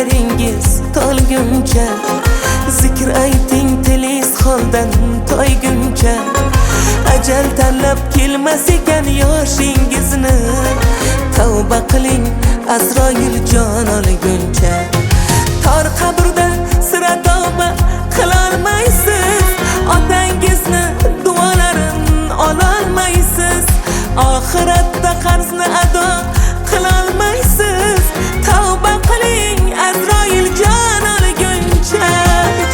kunlaringiz to'lguncha, zikr ayting tilingiz holdan toyguncha. Ajal tanlab kelmas ekan yoshingizni, tavba qiling Azroil jon olguncha. Tor qabrda sira tavba qilolmaysiz, otangizni duolarini ololmaysiz, oxiratda qarzni ado qilolmaysiz. Tavba qiling Azroil jon olguncha.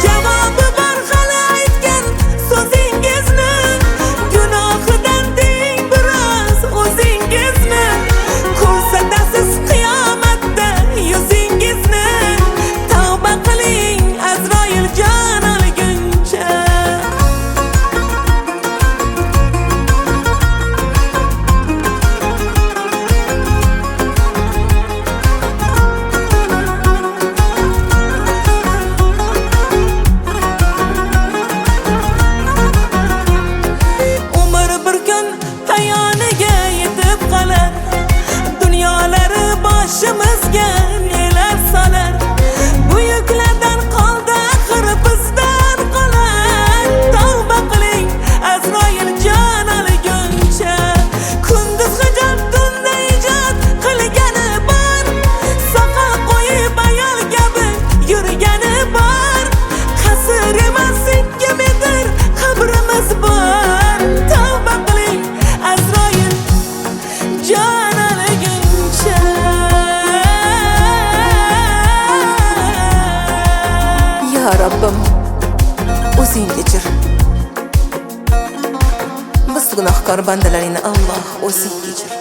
Javobi bor hali aytgan so'zingizni, gunohidan deng biroz o'zingizni. Ko'rsatasiz qiyomatda yuzingizni, tavba qiling Azroil jon olguncha. Boshimizga nelar solar, bu yuklardan qoldi axir bizdan qolar. Tavba qiling Azroil jon olguncha. Kunduz hijab tunda ijod qilgani bor, soqol qo'yib ayol kabi yurgani bor. Qasr emas 2 metr qabrimiz bor. Tavba qiling Azroil jon olguncha. Ya Rabbim, o'zing kechir. Biz gunohkor bandalaringni Alloh o'zing kechir.